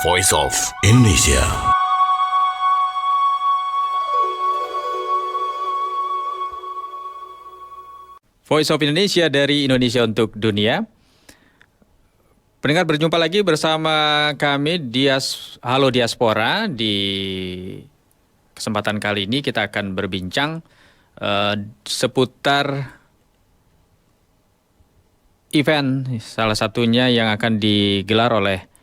Voice of Indonesia. Voice of Indonesia dari Indonesia untuk Dunia. Pendengar, berjumpa lagi bersama kami Halo Diaspora. Di kesempatan kali ini kita akan berbincang seputar event salah satunya yang akan digelar oleh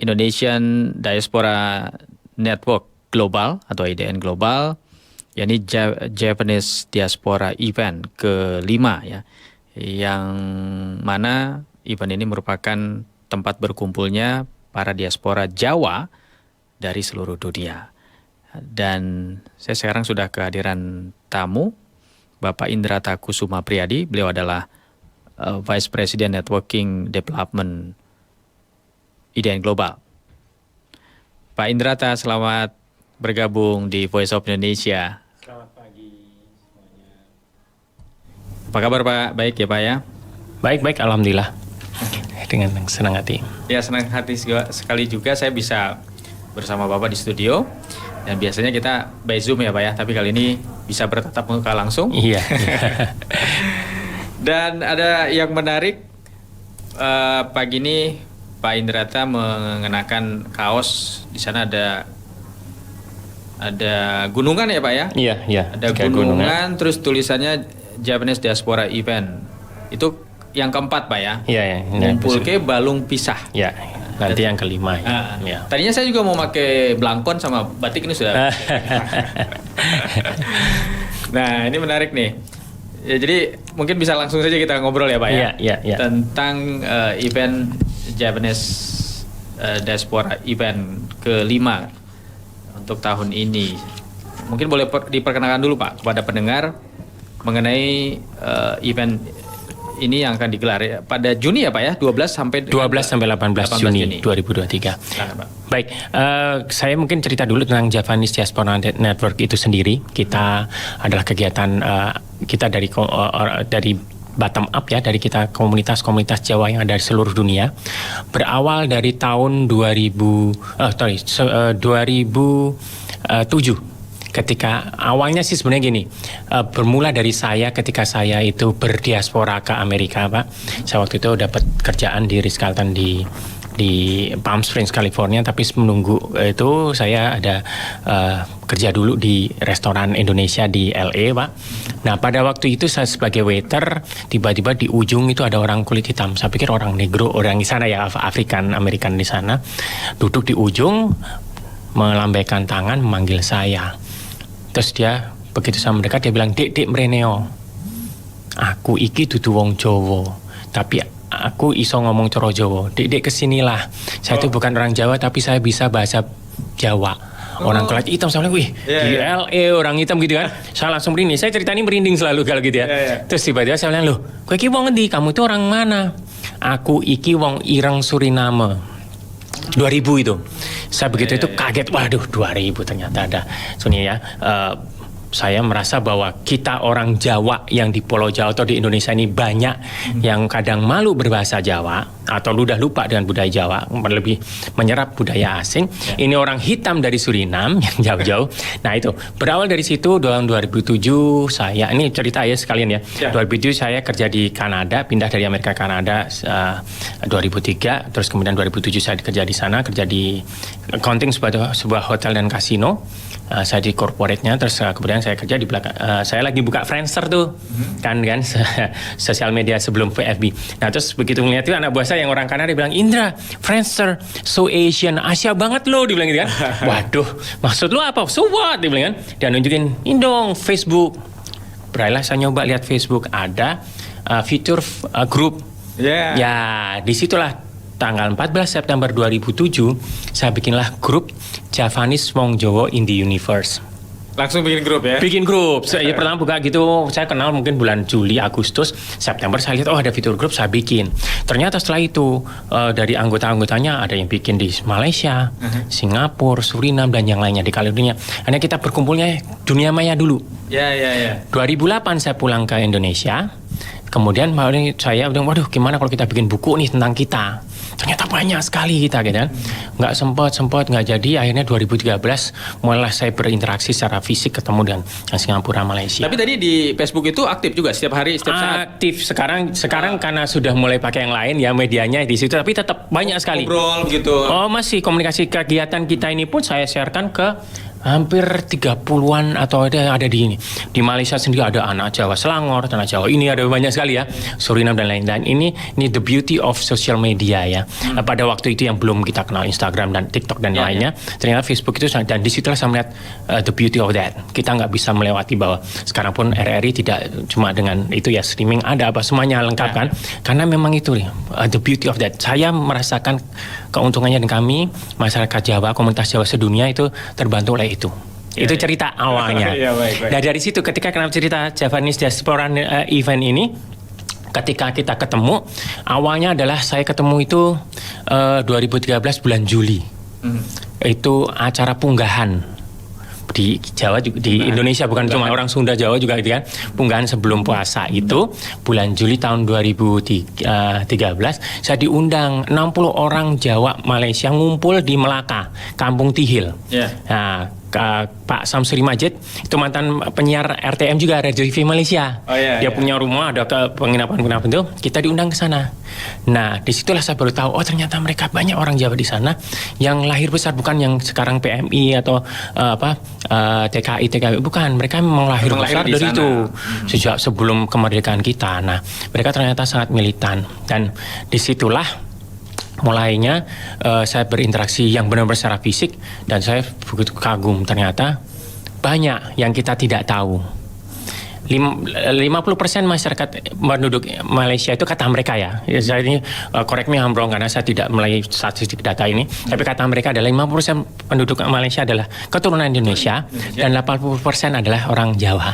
Indonesian Diaspora Network Global atau IDN Global, yakni Japanese Diaspora Event kelima ya, yang mana event ini merupakan tempat berkumpulnya para diaspora Jawa dari seluruh dunia. Dan saya sekarang sudah kehadiran tamu, Bapak Indrata Kusuma Priyadi. Beliau adalah Vice President Networking Development IDN Global. Pak Indrata, selamat bergabung di Voice of Indonesia. Selamat pagi semuanya. Apa kabar Pak? Baik ya Pak ya? Baik, alhamdulillah. Dengan senang hati. Ya, senang hati sekali juga saya bisa bersama Bapak di studio. Dan biasanya kita by Zoom ya Pak ya, tapi kali ini bisa bertatap muka langsung. Iya. Dan ada yang menarik, pagi ini Pak Indrata mengenakan kaos. Di sana ada gunungan ya Pak ya? Iya. Ada gunungan, terus tulisannya Japanese Diaspora Event. Itu yang keempat Pak ya? Iya. Ngumpul ke balung pisah. Ya, nanti yang kelima. Ya. Tadinya saya juga mau pakai blangkon sama batik, ini sudah. Nah, ini menarik nih. Ya, jadi mungkin bisa langsung saja kita ngobrol ya Pak ya? Iya. Tentang event Japanese Diaspora Event kelima untuk tahun ini. Mungkin boleh diperkenalkan dulu Pak kepada pendengar mengenai event ini yang akan digelar ya, pada Juni ya Pak ya, 12 sampai 18 Juni 2023. Nah, Pak. Baik, saya mungkin cerita dulu tentang Japanese Diaspora Network itu sendiri. Kita adalah kegiatan kita dari bottom up ya, dari kita komunitas-komunitas Jawa yang ada di seluruh dunia. Berawal dari tahun 2007. Ketika awalnya sih sebenarnya gini, bermula dari saya ketika saya itu berdiaspora ke Amerika Pak. Saya waktu itu dapat kerjaan di Ritz-Carlton di Palm Springs, California. Tapi menunggu itu saya ada kerja dulu di restoran Indonesia di LA Pak. Nah pada waktu itu saya sebagai waiter, tiba-tiba di ujung itu ada orang kulit hitam. Saya pikir orang negro, orang di sana ya, African American di sana. Duduk di ujung, melambaikan tangan, memanggil saya. Terus dia begitu saya mendekat, dia bilang, Dek mreneo, aku iki dudu wong Jawa, tapi aku iso ngomong cara Jawa. Dek kesinilah, saya itu bukan orang Jawa tapi saya bisa bahasa Jawa. Orang kulit hitam, saya bilang, wih di LA orang hitam gitu kan. Saya langsung merinding, saya cerita ini merinding selalu kalau gitu ya. Terus tiba-tiba saya bilang, loh kowe iki wong endi, kamu itu orang mana? Aku iki wong Ireng Suriname. 2000 itu. Saya begitu itu kaget, waduh 2000 ternyata ada. Soalnya ya, saya merasa bahwa kita orang Jawa yang di Pulau Jawa atau di Indonesia ini banyak yang kadang malu berbahasa Jawa atau udah lupa dengan budaya Jawa, lebih menyerap budaya asing. Ini orang hitam dari Suriname yang jauh-jauh. Nah itu berawal dari situ tahun 2007 saya, ini cerita ya sekalian ya. 2007 saya kerja di Kanada, pindah dari Amerika ke Kanada 2003, terus kemudian 2007 saya kerja di sana, kerja di accounting sebuah hotel dan kasino. Saya di corporate-nya, terus kemudian saya kerja di belakang. Saya lagi buka Friendster tuh, kan sosial media sebelum FB. Nah terus begitu melihat itu anak buah saya yang orang Kanada bilang, Indra, Friendster, so Asian, Asia banget lo, dibilang gitu kan. Waduh, maksud lo apa? So what? Dibilang kan. Dia nunjukin, indong Facebook. Beralih saya nyoba lihat Facebook, ada fitur grup. Ya, disitulah. Tanggal 14 September 2007, saya bikinlah grup Javanese Wong Jawa in the Universe. Langsung bikin grup ya? Bikin grup. Saya pertama buka gitu, saya kenal mungkin bulan Juli, Agustus, September saya lihat, oh ada fitur grup, saya bikin. Ternyata setelah itu, dari anggota-anggotanya ada yang bikin di Malaysia, Singapura, Suriname, dan yang lainnya di Kaledonia. Hanya kita berkumpulnya dunia maya dulu. 2008 saya pulang ke Indonesia. Kemudian saya bilang, waduh gimana kalau kita bikin buku nih tentang kita. Ternyata banyak sekali kita gitu kan. Nggak sempat nggak jadi. Akhirnya 2013 mulailah saya berinteraksi secara fisik ketemu dengan Singapura, Malaysia. Tapi tadi di Facebook itu aktif juga setiap hari, setiap saat. Aktif sekarang karena sudah mulai pakai yang lain ya medianya di situ, tapi tetap banyak sekali. Ngobrol gitu. Oh masih komunikasi kegiatan kita ini pun saya sharekan ke hampir 30-an atau ada di ini. Di Malaysia sendiri ada anak Jawa Selangor, anak Jawa ini ada banyak sekali ya. Suriname dan lain-lain. Ini the beauty of social media ya. Pada waktu itu yang belum kita kenal Instagram dan TikTok dan lainnya, ternyata Facebook itu dan disitulah saya melihat the beauty of that. Kita nggak bisa melewati bahwa sekarang pun RRI tidak cuma dengan itu ya, streaming ada apa semuanya lengkap kan. Karena memang itu the beauty of that. Saya merasakan keuntungannya dan kami masyarakat Jawa, komunitas Jawa sedunia itu terbantu oleh itu. Itu cerita awalnya. Nah dari situ ketika kenapa cerita Javanese Diaspora event ini, ketika kita ketemu, awalnya adalah saya ketemu itu 2013 bulan Juli. Itu acara punggahan di Jawa juga, di Indonesia bukan cuma orang Sunda, Jawa juga gitu kan. Punggahan sebelum puasa itu bulan Juli tahun 2013 saya diundang 60 orang Jawa Malaysia ngumpul di Melaka, Kampung Tihil. Nah, Pak Samsuri Majid itu mantan penyiar RTM juga, Radio TV Malaysia. Dia punya rumah, ada penginapan itu. Kita diundang ke sana. Nah, disitulah saya baru tahu, oh ternyata mereka banyak orang Jawa di sana yang lahir besar, bukan yang sekarang PMI atau TKI, bukan. Mereka memang lahir besar dari itu sejak sebelum kemerdekaan kita. Nah, mereka ternyata sangat militan dan disitulah mulainya saya berinteraksi yang benar-benar secara fisik dan saya begitu kagum, ternyata banyak yang kita tidak tahu. 50% masyarakat penduduk Malaysia itu kata mereka ya. Saya ini correct me I'm wrong karena saya tidak melalui statistik data ini, tapi kata mereka adalah 50% penduduk Malaysia adalah keturunan Indonesia dan 80% adalah orang Jawa.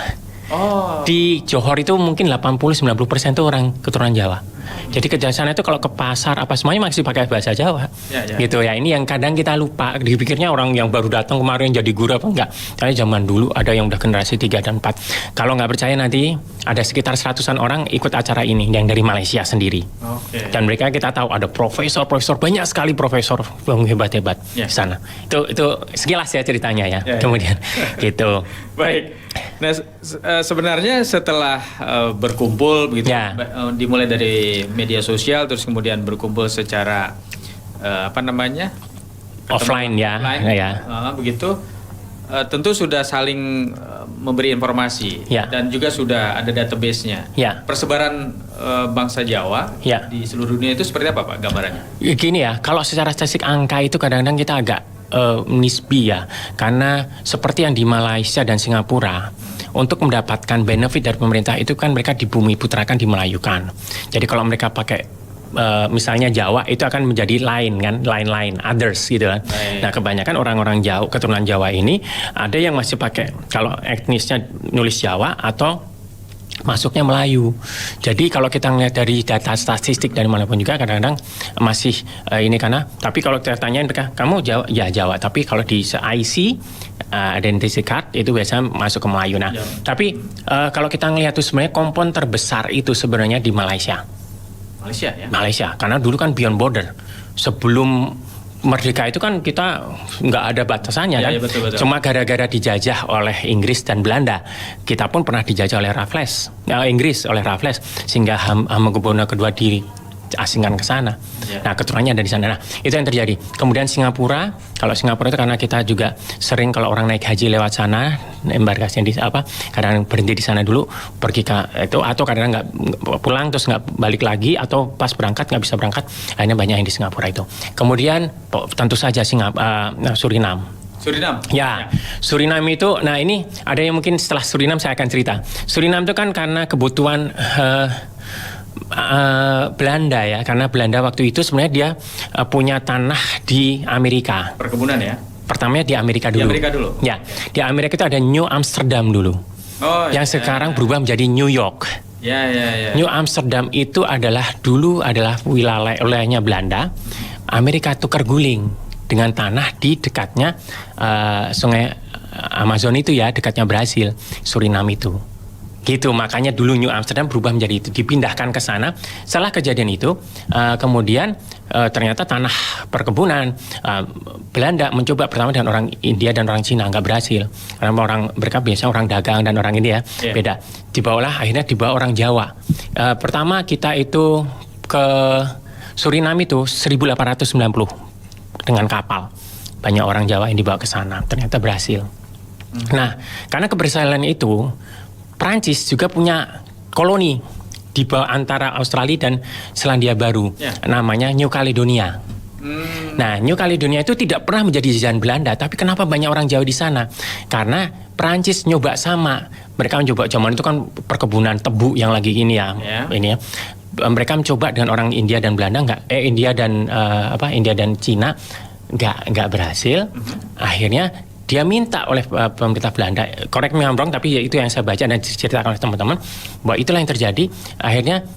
Di Johor itu mungkin 80-90% itu orang keturunan Jawa. Jadi ke sana itu kalau ke pasar apa semuanya masih pakai bahasa Jawa. Gitu ya. Ini yang kadang kita lupa. Dipikirnya orang yang baru datang kemarin jadi guru apa enggak. Karena zaman dulu ada yang udah generasi 3 dan 4. Kalau nggak percaya nanti ada sekitar 100-an orang ikut acara ini yang dari Malaysia sendiri. Dan mereka kita tahu ada profesor banyak sekali profesor yang hebat-hebat di sana. Itu sekilas ya ceritanya ya. Kemudian gitu. Baik. Nah, sebenarnya setelah berkumpul begitu, dimulai dari media sosial, terus kemudian berkumpul secara offline ya, begitu, tentu sudah saling memberi informasi dan juga sudah ada database-nya. Persebaran bangsa Jawa di seluruh dunia itu seperti apa Pak gambarannya? Gini ya, kalau secara statistik angka itu kadang-kadang kita agak nisbi ya, karena seperti yang di Malaysia dan Singapura, untuk mendapatkan benefit dari pemerintah itu kan mereka dibumi putrakan, dimelayukan. Jadi kalau mereka pakai misalnya Jawa itu akan menjadi lain kan, lain others gitu kan. Nah kebanyakan orang-orang Jawa, keturunan Jawa ini ada yang masih pakai kalau etnisnya nulis Jawa atau masuknya Melayu. Jadi kalau kita ngeliat dari data statistik dari manapun juga kadang-kadang masih ini karena, tapi kalau kita tanyain mereka, kamu Jawa? Ya Jawa, tapi kalau di IC identity card itu biasanya masuk ke Melayu. Nah, tapi kalau kita ngeliat itu sebenarnya kompon terbesar itu sebenarnya di Malaysia. Malaysia, karena dulu kan beyond border. Sebelum merdeka itu kan kita nggak ada batasannya kan. Betul. Cuma gara-gara dijajah oleh Inggris dan Belanda, kita pun pernah dijajah oleh Inggris oleh Raffles, sehingga Hamengkubuwono kedua diasingkan ke sana. Nah keturunannya ada di sana. Nah itu yang terjadi. Kemudian Singapura, kalau Singapura itu karena kita juga sering kalau orang naik haji lewat sana, embarkasinya di kadang berhenti di sana dulu, pergi ke itu, atau kadang nggak pulang terus nggak balik lagi, atau pas berangkat nggak bisa berangkat, akhirnya banyak yang di Singapura itu. Kemudian tentu saja Suriname. Suriname itu, nah ini ada yang mungkin setelah Suriname saya akan cerita. Suriname itu kan karena kebutuhan Belanda ya, karena Belanda waktu itu sebenarnya dia punya tanah di Amerika. Perkebunan ya? Pertamanya di Amerika dulu. Ya, di Amerika itu ada New Amsterdam dulu. Yang sekarang berubah menjadi New York. New Amsterdam itu dulu adalah wilayahnya Belanda. Amerika tukar guling dengan tanah di dekatnya sungai Amazon itu ya, dekatnya Brasil, Suriname itu. Gitu, makanya dulu New Amsterdam berubah menjadi itu, dipindahkan ke sana. Setelah kejadian itu, kemudian ternyata tanah perkebunan Belanda mencoba pertama dengan orang India dan orang Cina, nggak berhasil. Karena mereka biasanya orang dagang dan orang ini ya, beda. Akhirnya dibawa orang Jawa. Pertama kita itu ke Suriname itu 1890 dengan kapal. Banyak orang Jawa yang dibawa ke sana, ternyata berhasil. Nah, karena keberhasilan itu, Prancis juga punya koloni di bawah antara Australia dan Selandia Baru, namanya New Caledonia. Nah, New Caledonia itu tidak pernah menjadi jajahan Belanda, tapi kenapa banyak orang Jawa di sana? Karena Prancis nyoba sama, mereka mencoba zaman itu kan perkebunan tebu yang lagi ini ya. Mereka mencoba dengan orang India dan Belanda India dan Cina nggak berhasil. Akhirnya dia minta oleh pemerintah Belanda, correct me I'm wrong, tapi ya itu yang saya baca dan diceritakan oleh teman-teman, bahwa itulah yang terjadi. Akhirnya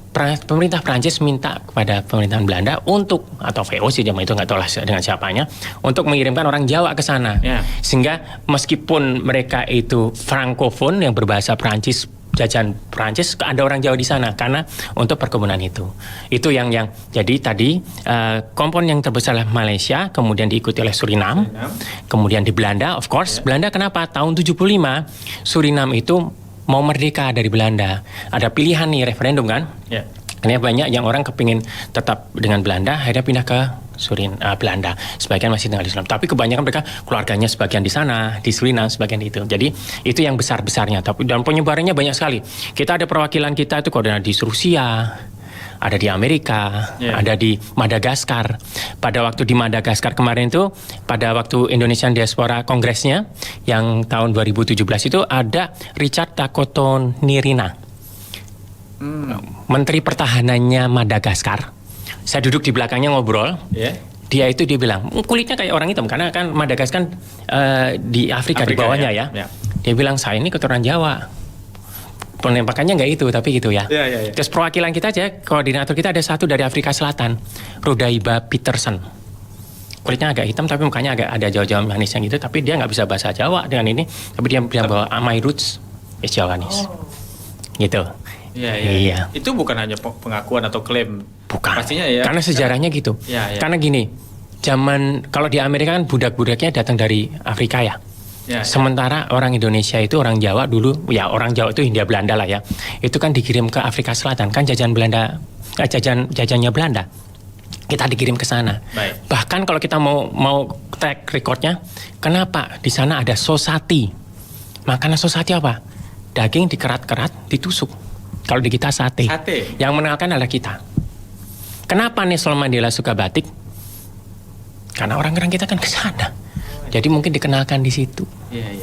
pemerintah Prancis minta kepada pemerintahan Belanda atau VOC zaman itu nggak tahu lah dengan siapanya, untuk mengirimkan orang Jawa ke sana. Sehingga meskipun mereka itu Francophone yang berbahasa Prancis, jajahan Prancis, ada orang Jawa di sana karena untuk perkebunan itu. Itu yang jadi tadi kompon yang terbesar adalah Malaysia, kemudian diikuti oleh Suriname, kemudian di Belanda, of course. Belanda kenapa? Tahun 75 Suriname itu mau merdeka dari Belanda. Ada pilihan nih, referendum kan? Karena banyak yang orang kepingin tetap dengan Belanda, akhirnya pindah ke Belanda. Sebagian masih tinggal di Suriname. Tapi kebanyakan mereka keluarganya sebagian di sana, di Suriname, sebagian itu. Jadi itu yang besar-besarnya. Tapi dan penyebarannya banyak sekali. Kita ada perwakilan kita itu koordinat di Rusia, ada di Amerika, ada di Madagaskar. Pada waktu di Madagaskar kemarin itu, pada waktu Indonesian Diaspora Kongresnya yang tahun 2017 itu ada Richard Takoto Nirina, Menteri Pertahanannya Madagaskar. Saya duduk di belakangnya ngobrol. Dia bilang kulitnya kayak orang hitam karena kan Madagaskar di Afrika di bawahnya ya. Dia bilang saya ini keturunan Jawa. Penempakannya nggak itu tapi gitu ya. Terus perwakilan kita aja, koordinator kita ada satu dari Afrika Selatan, Rodaiba Peterson. Kulitnya agak hitam tapi mukanya agak ada Jawa-Jawa manis yang gitu, tapi dia nggak bisa bahasa Jawa dengan ini. Tapi dia bilang bahwa my roots is Javanese. Gitu. Iya. Itu bukan hanya pengakuan atau klaim. Bukan. Pastinya ya. Karena sejarahnya gitu. Karena gini, kalau di Amerika kan budak-budaknya datang dari Afrika ya. Sementara orang Indonesia itu orang Jawa dulu, ya orang Jawa itu Hindia Belanda lah ya. Itu kan dikirim ke Afrika Selatan, kan jajahannya Belanda. Kita dikirim ke sana. Bahkan kalau kita mau track recordnya, kenapa di sana ada sosati? Makanan sosati apa? Daging dikerat-kerat, ditusuk. Kalau di kita sate. Yang mengenalkan adalah kita. Kenapa Nelson Mandela suka batik? Karena orang-orang kita kan ke sana. Jadi mungkin dikenalkan di situ.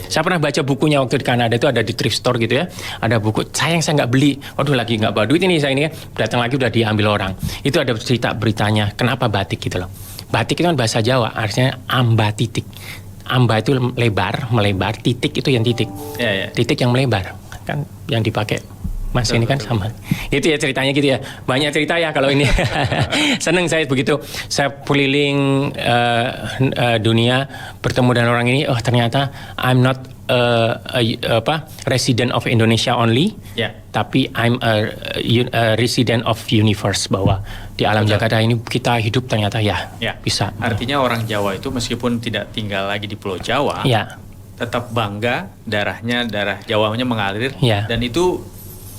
Saya pernah baca bukunya waktu di Kanada itu ada di thrift store gitu ya. Ada buku, sayang saya nggak beli. Waduh lagi nggak bawa duit ini saya ini. Datang lagi udah diambil orang. Itu ada cerita beritanya. Kenapa batik gitu loh. Batik itu kan bahasa Jawa, artinya amba titik. Amba itu melebar, titik itu yang titik. Titik yang melebar. Kan yang dipakai Mas ini kan sama. Itu ya ceritanya gitu ya. Banyak cerita ya kalau ini. Seneng saya begitu. Saya keliling dunia bertemu dengan orang ini. Oh ternyata I'm not resident of Indonesia only. Tapi I'm a resident of universe, bahwa di alam Jakarta ini kita hidup ternyata bisa. Artinya orang Jawa itu meskipun tidak tinggal lagi di Pulau Jawa, tetap bangga darah Jawanya mengalir dan itu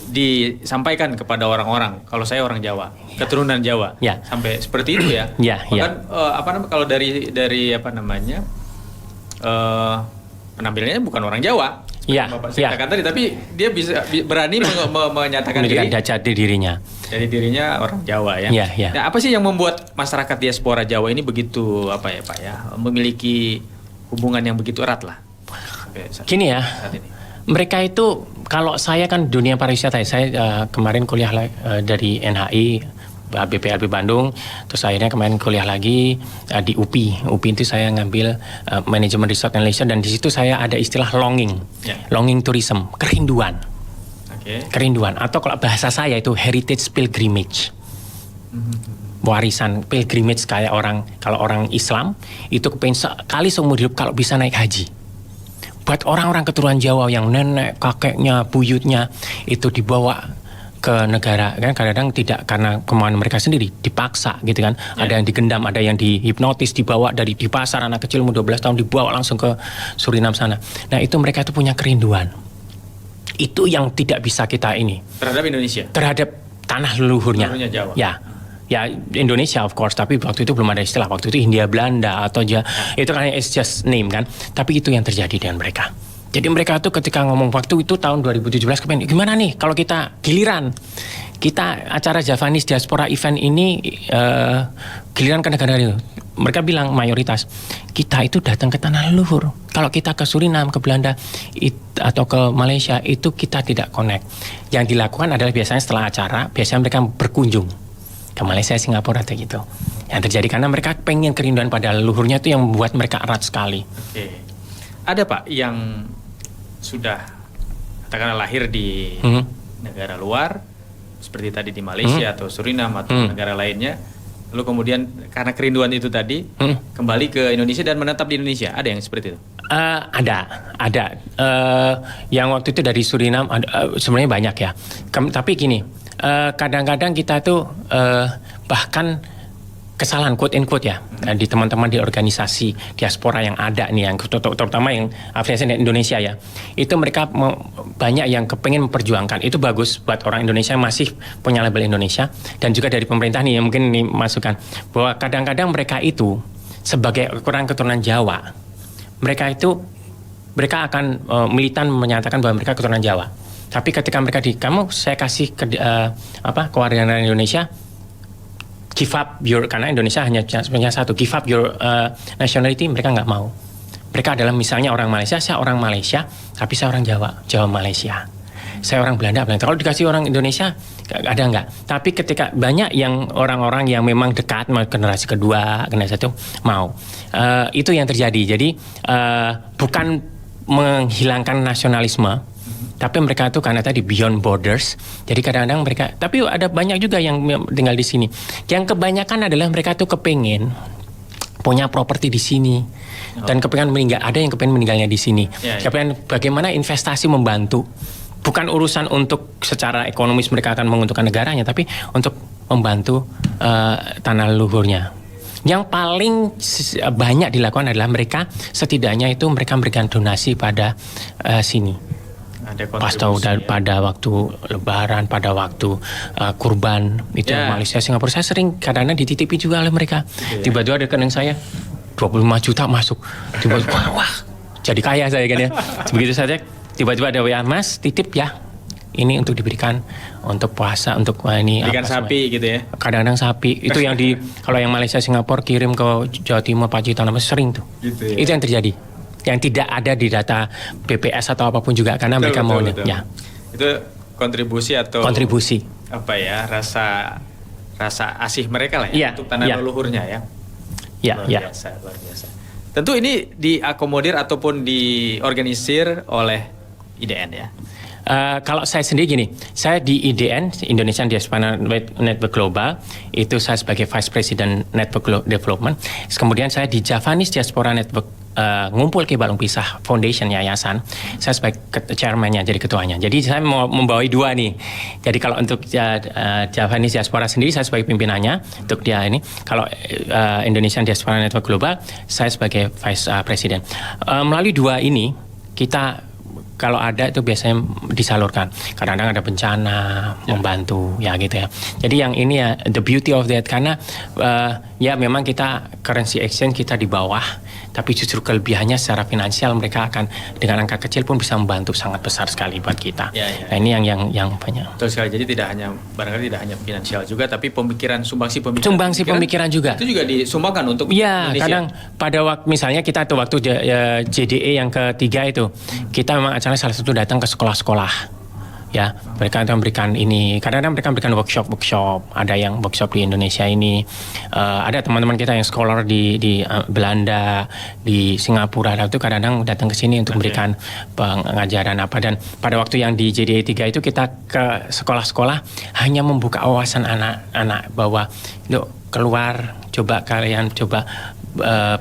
disampaikan kepada orang-orang. Kalau saya orang Jawa, keturunan Jawa, sampai seperti itu ya. Bahkan kalau dari penampilannya bukan orang Jawa. Bapak ceritakan tadi, tapi dia bisa berani menyatakan dirinya. Jadi dirinya orang Jawa ya. Nah, apa sih yang membuat masyarakat diaspora Jawa ini begitu Pak ya, memiliki hubungan yang begitu erat lah? Gini ya. Mereka itu, kalau saya kan dunia pariwisata, saya kemarin kuliah dari NHI, BPLB Bandung, terus akhirnya kemarin kuliah lagi di UPI. UPI itu saya ngambil manajemen resort and leisure, dan di situ saya ada istilah longing tourism, kerinduan. Kerinduan, atau kalau bahasa saya itu heritage pilgrimage. Warisan pilgrimage kalau orang Islam itu kepengen sekali seumur hidup kalau bisa naik haji. buat orang-orang keturunan Jawa yang nenek, kakeknya, buyutnya itu dibawa ke negara, kan kadang-kadang tidak karena kemauan mereka sendiri, dipaksa gitu kan. Ada yang digendam, ada yang dihipnotis, dibawa dari di pasar, anak kecil umur 12 tahun dibawa langsung ke Suriname sana. Nah itu mereka itu punya kerinduan. Itu yang tidak bisa kita ini. Terhadap Indonesia? Terhadap tanah leluhurnya. Leluhurnya Jawa. Ya Indonesia of course, tapi waktu itu belum ada istilah. Waktu itu Hindia Belanda atau itu kan it's just name kan. Tapi itu yang terjadi dengan mereka. Jadi mereka tuh ketika ngomong waktu itu tahun 2017 gimana nih kalau kita giliran kita acara Javanese Diaspora Event ini giliran ke negara itu. Mereka bilang mayoritas kita itu datang ke tanah leluhur. Kalau kita ke Suriname, ke Belanda atau ke Malaysia itu kita tidak connect. Yang dilakukan adalah biasanya setelah acara, biasanya mereka berkunjung ke Malaysia, Singapura atau gitu. Yang terjadi karena mereka pengen kerinduan pada leluhurnya itu yang membuat mereka erat sekali. Oke. Ada Pak yang sudah katakanlah lahir di negara luar seperti tadi di Malaysia atau Suriname atau negara lainnya, lalu kemudian karena kerinduan itu tadi kembali ke Indonesia dan menetap di Indonesia, ada yang seperti itu? Ada. Yang waktu itu dari Suriname sebenarnya banyak ya. Tapi gini, kadang-kadang kita tuh bahkan kesalahan quote in quote ya di teman-teman di organisasi diaspora yang ada nih, yang terutama yang afiliasi di Indonesia ya, itu mereka banyak yang kepengen memperjuangkan. Itu bagus buat orang Indonesia yang masih punya label Indonesia, dan juga dari pemerintah nih yang mungkin ini masukan bahwa kadang-kadang mereka itu sebagai orang keturunan Jawa, mereka akan militan menyatakan bahwa mereka keturunan Jawa. Tapi ketika mereka saya kasih kewarganegaraan Indonesia, give up karena Indonesia hanya satu, give up your nationality, mereka nggak mau. Mereka adalah misalnya orang Malaysia, saya orang Malaysia, tapi saya orang Jawa Malaysia. Saya orang Belanda. Kalau dikasih orang Indonesia, ada nggak? Tapi ketika banyak yang orang-orang yang memang dekat, generasi kedua, generasi satu, mau. Itu yang terjadi. Jadi bukan menghilangkan nasionalisme, tapi mereka itu karena tadi beyond borders. Jadi kadang-kadang mereka, tapi ada banyak juga yang tinggal di sini. Yang kebanyakan adalah mereka tuh kepengen punya properti di sini dan kepengen meninggal. Ada yang kepengen meninggalnya di sini. Kepengen bagaimana investasi membantu. Bukan urusan untuk secara ekonomis mereka akan menguntungkan negaranya, tapi untuk membantu tanah leluhurnya. Yang paling banyak dilakukan adalah mereka setidaknya itu mereka memberikan donasi pada sini. Pada waktu Lebaran, pada waktu kurban itu Malaysia, Singapura, saya sering kadang-kadang dititipi juga oleh mereka. Tiba-tiba ada rekening saya 25 juta masuk, tiba-tiba wah jadi kaya saya kan ya. Begitu saja tiba-tiba ada WA, Mas titip ya, ini untuk diberikan untuk puasa, untuk ini berikan sapi gitu ya. Kadang-kadang sapi itu yang kalau yang Malaysia, Singapura kirim ke Jawa Timur, Pacitan, sering tuh. Gitu ya? Itu yang terjadi. Yang tidak ada di data BPS atau apapun juga karena mereka mau ya. Itu kontribusi apa ya, rasa asih mereka lah ya, untuk tanah leluhurnya ya. Luar biasa. Tentu ini diakomodir ataupun diorganisir oleh IDN ya. Kalau saya sendiri gini, saya di IDN, Indonesian Diaspora Network Global, itu saya sebagai Vice President Network Development. Kemudian saya di Javanese Diaspora Network Ngumpul Ki Balong Pisah Foundation Yayasan, saya sebagai chairman-nya, jadi ketuanya. Jadi saya mau membawai dua nih. Jadi kalau untuk Javanese Diaspora sendiri saya sebagai pimpinannya untuk dia ini. Kalau Indonesian Diaspora Network Global saya sebagai Vice President. Melalui dua ini kita kalau ada itu biasanya disalurkan. Kadang-kadang ada bencana, membantu ya gitu ya. Jadi yang ini ya the beauty of that, karena ya memang kita currency exchange kita di bawah, tapi justru kelebihannya secara finansial mereka akan dengan angka kecil pun bisa membantu sangat besar sekali buat kita. Nah ini yang banyak. Betul sekali. Jadi barangkali tidak hanya finansial juga, tapi sumbangsi pemikiran juga. Itu juga disumbangkan untuk Indonesia. Kadang pada misalnya kita tuh waktu JDE yang ketiga itu, kita memang acara salah satu datang ke sekolah-sekolah. Ya, mereka memberikan ini. Kadang-kadang mereka memberikan workshop. Ada yang workshop di Indonesia ini. Ada teman-teman kita yang scholar di Belanda, di Singapura. Itu kadang-kadang datang ke sini untuk memberikan pengajaran apa. Dan pada waktu yang di JDE 3 itu kita ke sekolah-sekolah hanya membuka wawasan anak-anak bahwa yuk keluar, kalian coba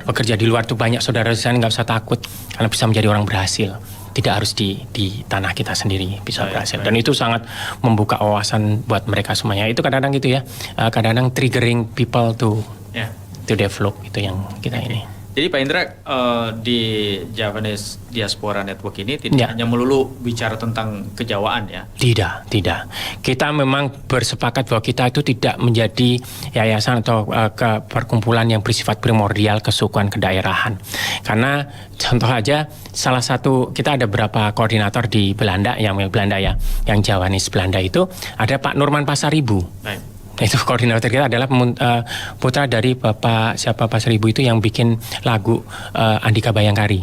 bekerja di luar tuh banyak saudara di sana, nggak usah takut karena bisa menjadi orang berhasil. Tidak harus di tanah kita sendiri bisa berhasil. Dan itu sangat membuka wawasan buat mereka semuanya. Itu kadang-kadang gitu ya, kadang-kadang triggering people to develop, itu yang kita ini. Jadi Pak Indra, di Javanese Diaspora Network ini tidak hanya melulu bicara tentang kejawaan ya? Tidak. Kita memang bersepakat bahwa kita itu tidak menjadi yayasan atau perkumpulan yang bersifat primordial kesukuan kedaerahan. Karena contoh aja, salah satu, kita ada beberapa koordinator di Belanda, yang Javanese Belanda itu, ada Pak Nurman Pasaribu. Baik. Itu koordinator kita adalah putra dari Bapak Pasaribu itu yang bikin lagu Andika Bayangkari.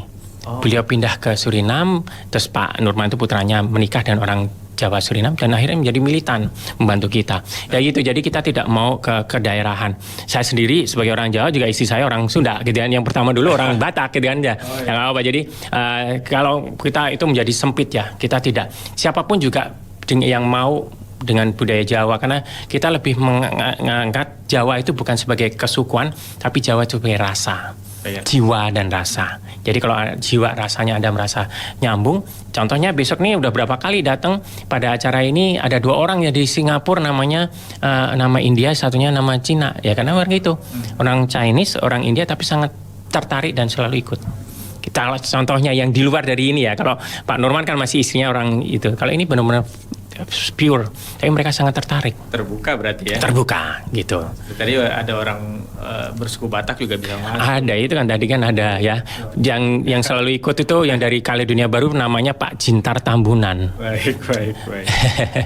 Beliau pindah ke Suriname, terus Pak Nurman itu putranya menikah dengan orang Jawa Suriname dan akhirnya menjadi militan membantu kita. Ya gitu, jadi kita tidak mau ke kedaerahan. Saya sendiri sebagai orang Jawa, juga istri saya orang Sunda gitu kan. Yang pertama dulu orang Batak gitu kan ya. Yang apa, jadi kalau kita itu menjadi sempit ya, kita tidak. Siapapun juga yang mau dengan budaya Jawa, karena kita lebih mengangkat Jawa itu bukan sebagai kesukuan, tapi Jawa itu sebagai rasa, jiwa dan rasa. Jadi kalau jiwa rasanya Anda merasa nyambung, contohnya besok nih udah berapa kali datang pada acara ini, ada 2 orang ya di Singapura, namanya nama India, satunya nama Cina, ya karena orang itu orang Chinese, orang India, tapi sangat tertarik dan selalu ikut. Kita contohnya yang di luar dari ini ya, kalau Pak Nurman kan masih istrinya orang itu, kalau ini benar-benar pure, tapi mereka sangat tertarik. Terbuka berarti ya? Terbuka gitu. Tadi ada orang bersuku Batak juga bisa masuk. Ada, itu kan tadi kan ada ya. Yang selalu ikut itu yang dari Kaledonia Baru, namanya Pak Jintar Tambunan. Baik.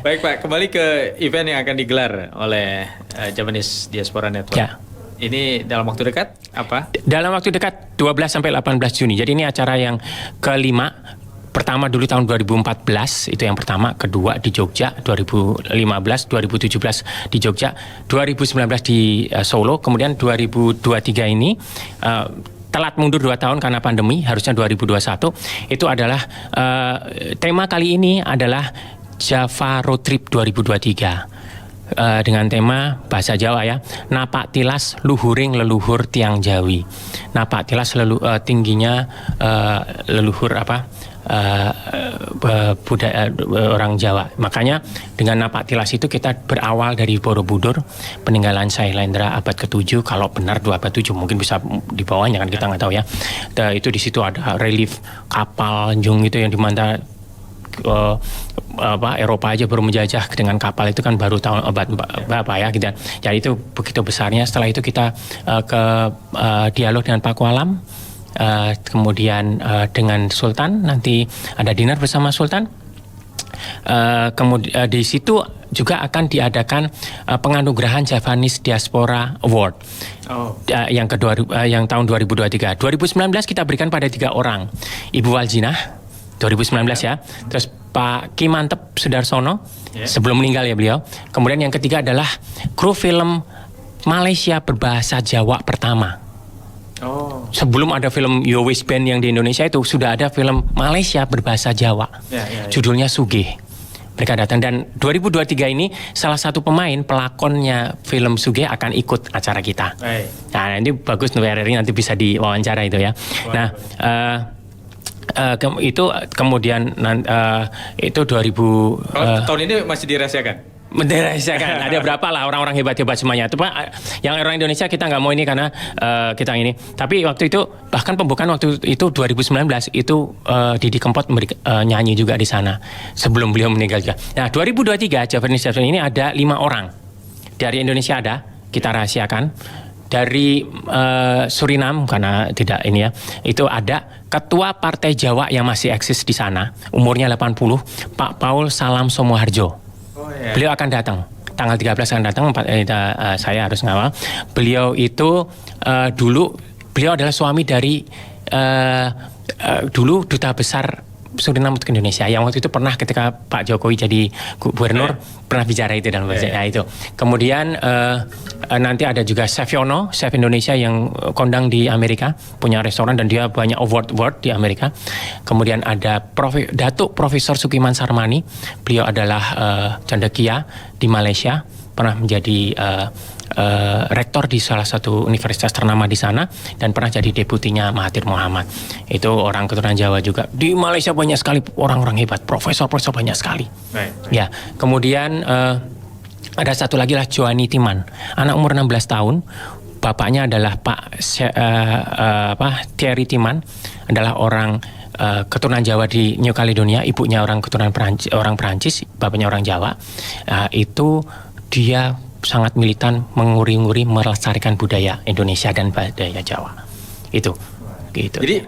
Baik Pak, kembali ke event yang akan digelar oleh Javanese Diaspora Network. Ya. Ini dalam waktu dekat apa? Dalam waktu dekat 12 sampai 18 Juni. Jadi ini acara yang kelima. Pertama dulu tahun 2014, itu yang pertama, kedua di Jogja 2015, 2017 di Jogja, 2019 di Solo, kemudian 2023 ini telat mundur 2 tahun karena pandemi, harusnya 2021. Itu adalah tema kali ini adalah Java Road Trip 2023. Dengan tema bahasa Jawa ya, napak tilas luhuring leluhur tiang Jawi. Napak tilas tingginya leluhur budaya orang Jawa. Makanya dengan napak tilas itu kita berawal dari Borobudur, peninggalan Sailendra abad ke-7, kalau benar 2 abad 7, mungkin bisa di bawahnya kan, kita nggak tahu ya. Itu di situ ada relief kapal Jung itu yang dimana Eropa aja baru menjajah dengan kapal itu kan baru tahun abad berapa ya gitu. Jadi itu begitu besarnya. Setelah itu kita ke dialog dengan Paku Alam, kemudian dengan Sultan, nanti ada dinner bersama Sultan. Kemudian di situ juga akan diadakan penganugerahan Javanese Diaspora Award yang tahun 2023. 2019 kita berikan pada 3 orang, Ibu Waljinah 2019 ya, terus Pak Ki Mantep Sudarsono sebelum meninggal ya beliau. Kemudian yang ketiga adalah kru film Malaysia berbahasa Jawa pertama. Sebelum ada film Yo Wis Band yang di Indonesia, itu sudah ada film Malaysia berbahasa Jawa. Judulnya Sugih. Mereka datang, dan 2023 ini salah satu pemain pelakonnya film Sugih akan ikut acara kita. Nah ini bagus, RRI nanti bisa diwawancara itu ya. Nah itu kemudian itu 2000. Kalau tahun ini masih dirahasiakan? Dirahasiakan. Ada berapa lah orang-orang hebat-hebat semuanya. Itu Pak, yang orang Indonesia kita nggak mau ini karena kita ini. Tapi waktu itu, bahkan pembukaan waktu itu 2019 itu Didi Kempot nyanyi juga di sana sebelum beliau meninggal juga. Nah 2023 Javanese Diaspora ini ada 5 orang dari Indonesia, ada kita rahasiakan. Dari Suriname, karena tidak ini ya, itu ada Ketua Partai Jawa yang masih eksis di sana, umurnya 80, Pak Paul Salam Somoharjo. Beliau akan datang tanggal 13 akan datang. Saya harus ngawal. Beliau itu dulu beliau adalah suami dari dulu Duta Besar Suriname untuk Indonesia, yang waktu itu pernah ketika Pak Jokowi jadi gubernur pernah bicara itu dalam bahasa itu. Kemudian nanti ada juga Chef Yono, chef Indonesia yang kondang di Amerika, punya restoran dan dia banyak award di Amerika. Kemudian ada Datuk Profesor Sukiman Sarmani, beliau adalah cendekia di Malaysia, pernah menjadi rektor di salah satu universitas ternama di sana dan pernah jadi deputinya Mahathir Mohamad. Itu orang keturunan Jawa juga. Di Malaysia banyak sekali orang-orang hebat, profesor-profesor banyak sekali. Baik. Ya, kemudian ada satu lagi lah Joani Timan, anak umur 16 tahun. Bapaknya adalah Thierry Timan, adalah orang keturunan Jawa di New Caledonia, ibunya orang keturunan Perancis, bapaknya orang Jawa. Itu dia sangat militan menguri-nguri melestarikan budaya Indonesia dan budaya Jawa. Itu gitu. Jadi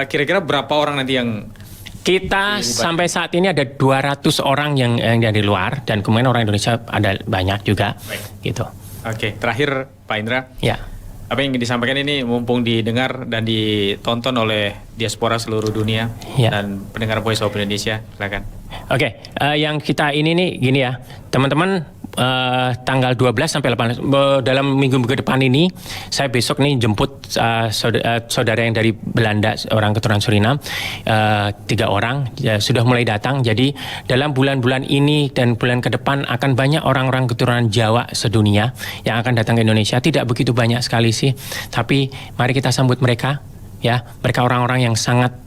kira-kira berapa orang nanti yang kita sampai saat ini ada 200 orang yang dari luar dan kemudian orang Indonesia ada banyak juga. Baik. Gitu. Oke, terakhir Pak Indra. Ya. Apa yang ingin disampaikan ini mumpung didengar dan ditonton oleh diaspora seluruh dunia Ya. dan pendengar Voice of Indonesia, silakan. Oke, yang kita ini nih gini ya, teman-teman, tanggal 12 sampai 18 dalam minggu ke depan ini, saya besok nih jemput saudara yang dari Belanda, orang keturunan Suriname, 3 orang sudah mulai datang. Jadi dalam bulan-bulan ini dan bulan ke depan akan banyak orang-orang keturunan Jawa sedunia yang akan datang ke Indonesia. Tidak begitu banyak sekali sih, tapi mari kita sambut mereka. Ya, mereka orang-orang yang sangat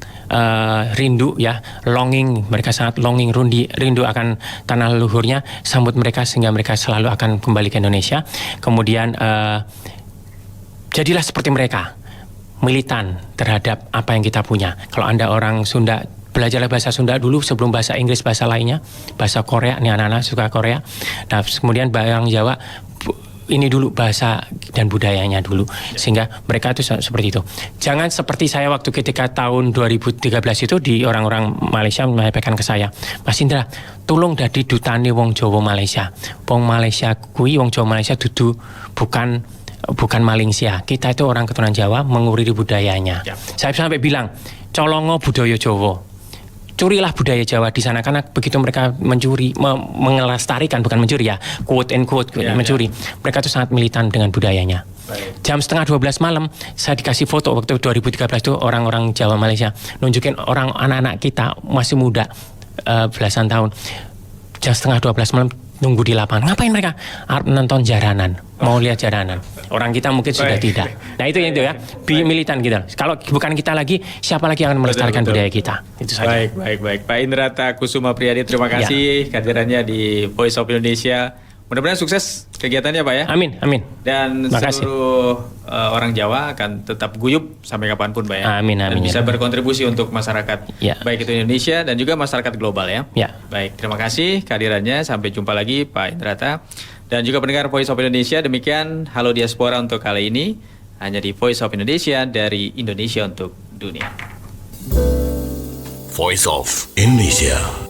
rindu ya, longing, mereka sangat longing, rindu akan tanah leluhurnya. Sambut mereka sehingga mereka selalu akan kembali ke Indonesia. Kemudian jadilah seperti mereka, militan terhadap apa yang kita punya. Kalau Anda orang Sunda, belajarlah bahasa Sunda dulu sebelum bahasa Inggris, bahasa lainnya, bahasa Korea, nih anak-anak suka Korea. Nah, kemudian orang Jawa, ini dulu bahasa dan budayanya dulu, sehingga mereka itu seperti itu. Jangan seperti saya waktu ketika tahun 2013 itu di orang-orang Malaysia menyampaikan ke saya, Mas Indra, tolong dadi dutane wong Jawa Malaysia. Wong Malaysia kui, wong Jawa Malaysia dudu bukan Malaysia. Kita itu orang keturunan Jawa menguriri budayanya. Ya. Saya sampai bilang, colongo budaya Jawa. Curilah budaya Jawa di sana, karena begitu mereka mencuri, mengelestarikan, bukan mencuri ya, quote and quote, mencuri. Mereka itu sangat militan dengan budayanya. Baik. Jam setengah 12 malam saya dikasih foto waktu 2013 itu orang-orang Jawa Malaysia nunjukin orang anak-anak kita masih muda, belasan tahun. Jam setengah 12 malam nunggu di lapangan. Ngapain mereka? Nonton jaranan, mau lihat jaranan. Orang kita mungkin sudah Baik. tidak. Nah itu ya, militan kita. Kalau bukan kita lagi, siapa lagi yang akan melestarikan Betul. budaya kita? Itu saja. Baik. Pak Indrata Kusuma Priyadi, terima kasih kehadirannya di Voice of Indonesia. Mudah-mudahan sukses kegiatannya Pak ya. Amin. Dan Makasih. seluruh orang Jawa akan tetap guyup sampai kapanpun Pak ya. Amin, Dan amin, bisa ya. berkontribusi untuk masyarakat, Ya. baik itu Indonesia dan juga masyarakat global ya. Ya. Baik, terima kasih kehadirannya. Sampai jumpa lagi Pak Indrata. Dan juga pendengar Voice of Indonesia, demikian Halo Diaspora untuk kali ini. Hanya di Voice of Indonesia, dari Indonesia untuk dunia. Voice of Indonesia.